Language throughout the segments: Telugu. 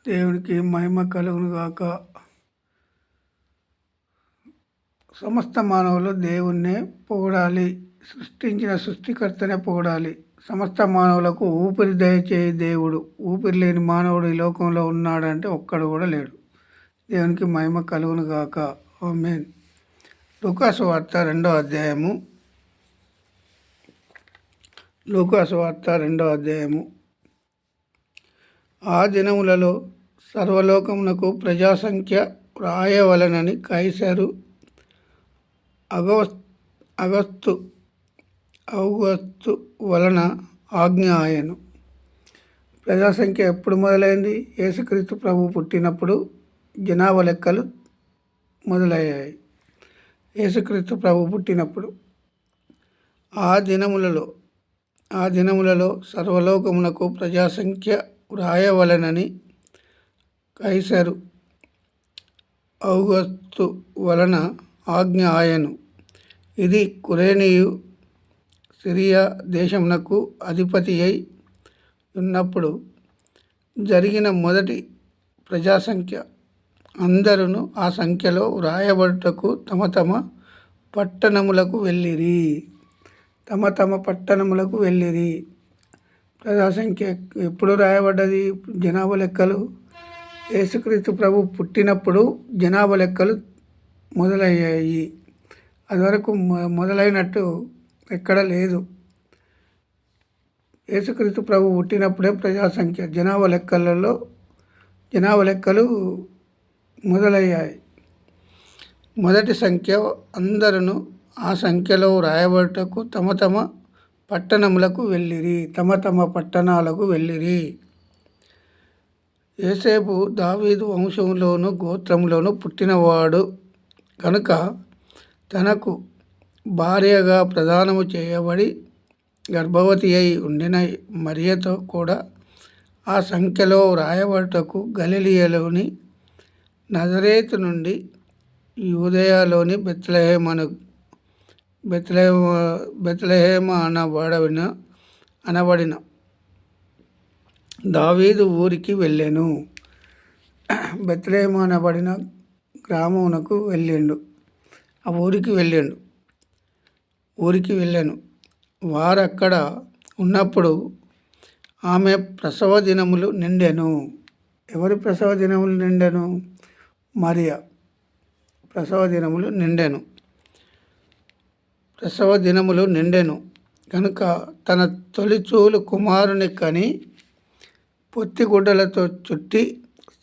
దేవునికి మహిమ కలుగును గాక. సమస్త మానవులు దేవుణ్ణే పొగడాలి. సృష్టించిన సృష్టికర్తనే పొగడాలి. సమస్త మానవులకు ఊపిరి దయచేయి దేవుడు. ఊపిరి లేని మానవుడు ఈ లోకంలో ఉన్నాడంటే ఒక్కడు కూడా లేడు. దేవునికి మహిమ కలుగును గాక. ఆమేన్. లూకాసు వార్త 2వ అధ్యాయము. లూకాసు వార్త 2వ అధ్యాయము. ఆ దినములలో సర్వలోకమునకు ప్రజాసంఖ్య వ్రాయవలనని కైసరు అగస్తు వలన ఆజ్ఞ ఆయను. ప్రజాసంఖ్య ఎప్పుడు మొదలైంది? యేసుక్రీస్తు ప్రభు పుట్టినప్పుడు జనాభా లెక్కలు మొదలయ్యాయి. యేసుక్రీస్తు ప్రభు పుట్టినప్పుడు ఆ దినములలో సర్వలోకమునకు ప్రజాసంఖ్య వ్రాయవలనని కైసరు ఔగస్తు వలన ఆజ్ఞ ఆయను. ఇది కురేనియు సిరియా దేశమునకు అధిపతి అయి ఉన్నప్పుడు జరిగిన మొదటి ప్రజాసంఖ్య. అందరూ ఆ సంఖ్యలో వ్రాయబడుటకు తమ తమ పట్టణములకు వెళ్ళిరి. ప్రజాసంఖ్య ఎప్పుడు రాయబడ్డది? జనాభా లెక్కలు యేసుక్రీస్తు ప్రభు పుట్టినప్పుడు జనాభా లెక్కలు మొదలయ్యాయి. అది వరకు మొదలైనట్టు ఎక్కడ లేదు. యేసుక్రీస్తు ప్రభు పుట్టినప్పుడే ప్రజాసంఖ్య జనాభా లెక్కలు మొదలయ్యాయి. మొదటి సంఖ్య. అందరూ ఆ సంఖ్యలో రాయబడుటకు తమ తమ పట్టణాలకు వెళ్ళిరి. యోసేపు దావీదు వంశంలోను గోత్రంలోను పుట్టినవాడు కనుక తనకు భార్యగా ప్రదానము చేయబడి గర్భవతి అయి ఉండిన మరియతో కూడా ఆ సంఖ్యలో వ్రాయబడుటకు గలిలయలోని నజరేతు నుండి యూదయలోని బెత్లెహేము అనబడిన దావీదు ఊరికి వెళ్ళెను. బెత్లెహేము అనబడిన గ్రామమునకు వెళ్ళాను. వారక్కడ ఉన్నప్పుడు ఆమె ప్రసవ దినములు నిండెను. ఎవరి ప్రసవ దినములు నిండెను? మరియ ప్రసవ దినములు నిండెను కనుక తన తొలిచూలు కుమారుని కని పొత్తిగుడ్డలతో చుట్టి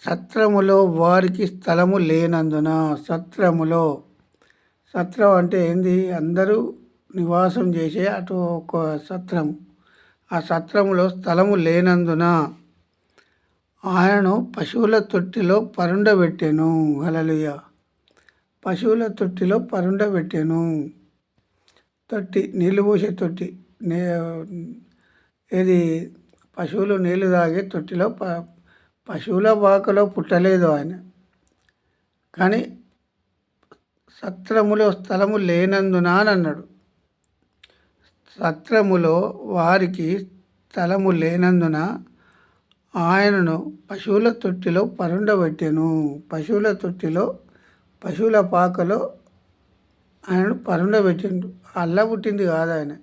సత్రములో వారికి స్థలము లేనందున. సత్రం అంటే ఏంది? అందరూ నివాసం చేసే అటు ఒక సత్రం. ఆ సత్రములో స్థలము లేనందున ఆయనను పశువుల తొట్టిలో పరుండబెట్టెను. హల్లెలూయా. పశువుల తొట్టిలో పరుండబెట్టెను. తొట్టి, నీళ్ళు పోసే తొట్టి. ఏది? పశువులు నీళ్ళు తాగే తొట్టిలో. పశువుల పాకలో పుట్టలేదు ఆయన. కానీ సత్రములో స్థలము లేనందున అని అన్నాడు. సత్రములో వారికి స్థలము లేనందున ఆయనను పశువుల తొట్టిలో పరుండబెట్టెను. పశువుల పాకలో ఆయనను పరుండబెట్టిండు. అల్ల పుట్టింది కాదు ఆయన.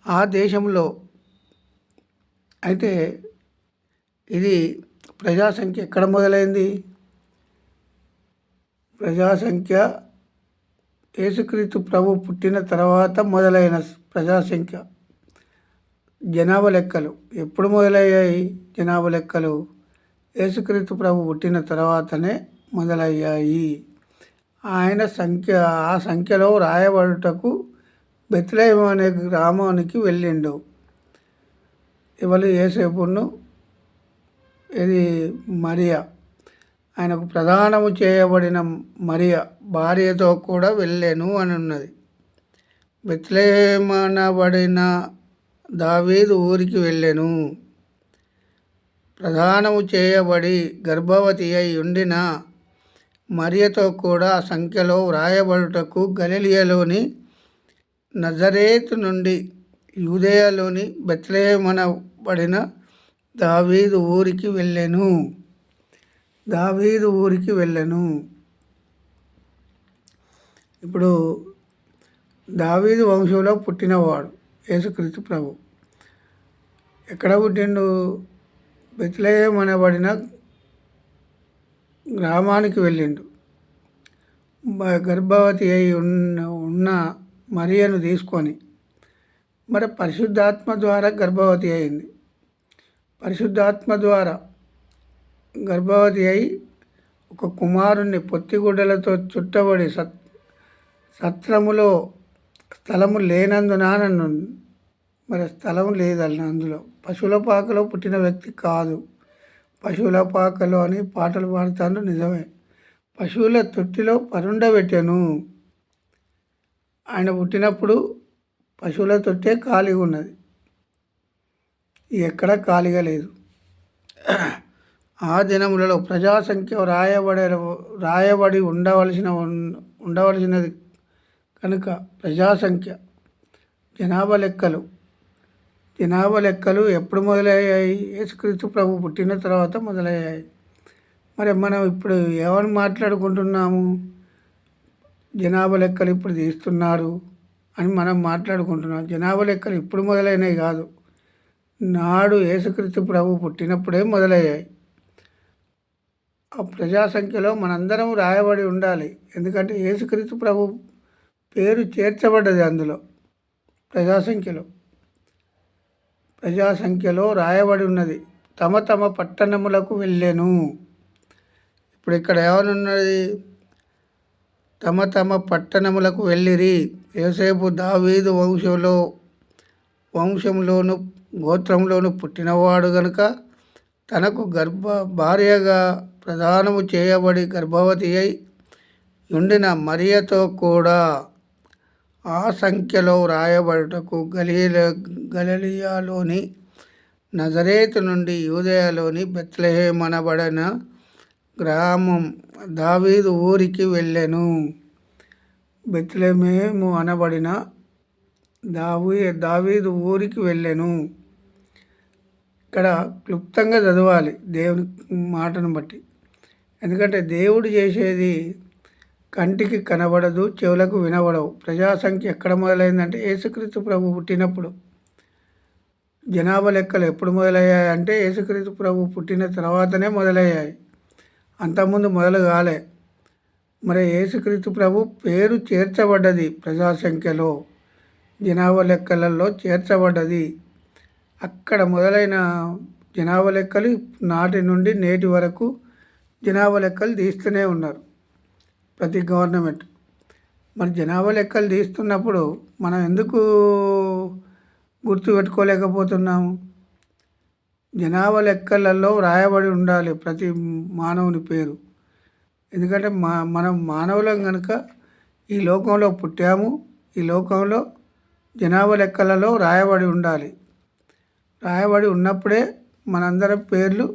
ఆ దేశంలో అయితే ఇది ప్రజాసంఖ్య ఎక్కడ మొదలైంది? ప్రజాసంఖ్య యేసుక్రీస్తు ప్రభు పుట్టిన తర్వాత మొదలైన ప్రజాసంఖ్య. జనాభా లెక్కలు ఎప్పుడు మొదలయ్యాయి? జనాభా లెక్కలు యేసుక్రీస్తు ప్రభు పుట్టిన తర్వాతనే మొదలయ్యాయి. ఆ సంఖ్యలో రాయబడుటకు బెత్లెహేము అనే గ్రామానికి వెళ్ళిండు. ఎవరు? యోసేపును ఇది మరియ. ఆయనకు ప్రదానము చేయబడిన మరియ భార్యతో కూడా వెళ్ళెను అని ఉన్నది. బెత్లెహేము అనబడిన దావీదు ఊరికి వెళ్ళెను. ప్రదానము చేయబడి గర్భవతి అయి ఉండిన మరియతో కూడా ఆ సంఖ్యలో వ్రాయబడుటకు గలిలయలోని నజరేతు నుండి యూదయలోని బెత్లెహేము అనబడిన దావీదు ఊరికి వెళ్ళెను. దావీదు ఊరికి వెళ్ళెను. ఇప్పుడు దావీదు వంశంలో పుట్టినవాడు యేసుక్రీస్తు ప్రభు. ఎక్కడ పుట్టిండు? బెత్లెహేము అనబడిన గ్రామానికి వెళ్ళిండు. గర్భవతి అయి ఉన్న మరియను తీసుకొని, మరి పరిశుద్ధాత్మ ద్వారా గర్భవతి అయింది. పరిశుద్ధాత్మ ద్వారా గర్భవతి అయి ఒక కుమారుణ్ణి పొత్తిగుడ్డలతో చుట్టబడి సత్రములో స్థలము లేనందున నన్ను, మరి స్థలం లేదన్న అందులో. పశువుల పాకలో పుట్టిన వ్యక్తి కాదు. పశువుల పాకలో అని పాటలు పాడుతాను, నిజమే. పశువుల తొట్టిలో పరుండబెట్టాను. ఆయన పుట్టినప్పుడు పశువుల తొట్టే ఖాళీగా ఉన్నది, ఎక్కడా ఖాళీగా లేదు. ఆ దినములలో ప్రజాసంఖ్య రాయబడి ఉండవలసినది కనుక ప్రజాసంఖ్య జనాభా లెక్కలు ఎప్పుడు మొదలయ్యాయి? యేసుక్రీస్తు ప్రభు పుట్టిన తర్వాత మొదలయ్యాయి. మరి మనం ఇప్పుడు ఏమని మాట్లాడుకుంటున్నాము? జనాభా లెక్కలు ఇప్పుడు తీస్తున్నారు అని మనం మాట్లాడుకుంటున్నాం. జనాభా లెక్కలు ఇప్పుడు మొదలైనవి కాదు, నాడు యేసుక్రీస్తు ప్రభు పుట్టినప్పుడే మొదలయ్యాయి. ఆ ప్రజాసంఖ్యలో మనందరం రాయబడి ఉండాలి. ఎందుకంటే యేసుక్రీస్తు ప్రభు పేరు చేర్చబడ్డది అందులో. ప్రజాసంఖ్యలో రాయబడి ఉన్నది, తమ తమ పట్టణములకు వెళ్ళెను. ఇప్పుడు ఇక్కడ ఏమనున్నది? తమ తమ పట్టణములకు వెళ్ళిరి. యోసేపు దావీదు వంశంలోను గోత్రంలోను పుట్టినవాడు గనుక తనకు భార్యగా ప్రదానము చేయబడి గర్భవతి అయి ఉండిన మరియతో కూడా ఆ సంఖ్యలో రాయబడుటకు గలిలయలోని నజరేతు నుండి యూదయలోని బెత్లెహేము అనబడిన గ్రామం దావీదు ఊరికి వెళ్ళెను. బెత్లెహేము అనబడిన దావీదు ఊరికి వెళ్ళెను. ఇక్కడ క్లుప్తంగా చదవాలి దేవుని మాటను బట్టి. ఎందుకంటే దేవుడు చేసేది కంటికి కనబడదు, చెవులకు వినబడవు. ప్రజాసంఖ్య ఎక్కడ మొదలైందంటే యేసుక్రీస్తు ప్రభు పుట్టినప్పుడు. జనాభా లెక్కలు ఎప్పుడు మొదలయ్యాయి అంటే యేసుక్రీస్తు ప్రభు పుట్టిన తర్వాతనే మొదలయ్యాయి, అంతకుముందు మొదలు కాలే. మరి యేసుక్రీస్తు ప్రభు పేరు చేర్చబడ్డది ప్రజాసంఖ్యలో, జనాభా లెక్కలలో చేర్చబడ్డది. అక్కడ మొదలైన జనాభా లెక్కలు నాటి నుండి నేటి వరకు జనాభా లెక్కలు తీస్తూనే ఉన్నారు ప్రతి గవర్నమెంట్. మరి జనాభా లెక్కలు తీస్తున్నప్పుడు మనం ఎందుకు గుర్తుపెట్టుకోలేకపోతున్నాము? జనాభా లెక్కలలో రాయబడి ఉండాలి ప్రతి మానవుని పేరు. ఎందుకంటే మనం మానవులం కనుక ఈ లోకంలో పుట్టాము. ఈ లోకంలో జనాభా లెక్కలలో రాయబడి ఉండాలి. రాయబడి ఉన్నప్పుడే మనందరి పేర్లు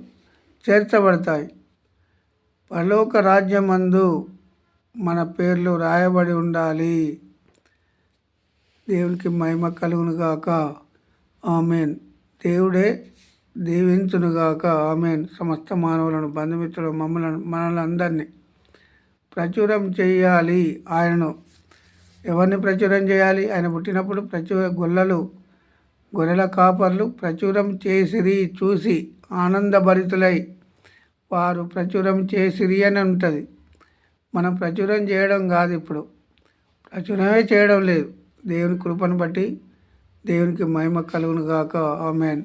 చేర్చబడతాయి. పరలోక రాజ్యమందు మన పేర్లు రాయబడి ఉండాలి. దేవునికి మహిమ కలుగునుగాక. ఆమెన్. దేవుడే దీవించునుగాక. ఆమెన్. సమస్త మానవులను, బంధుమిత్రులు, మనల్ని అందరినీ ప్రచురం చేయాలి. ఆయనను ఎవరిని ప్రచురం చేయాలి? ఆయన పుట్టినప్పుడు గొర్రెల కాపర్లు ప్రచురం చేసిరి, చూసి ఆనందభరితులై వారు ప్రచురం చేసిరి అని ఉంటుంది. మనం ప్రచురం చేయడం కాదు, ఇప్పుడు ప్రచురమే చేయడం లేదు. దేవుని కృపను బట్టి దేవునికి మహిమ కలుగునుగాక. ఆమెన్.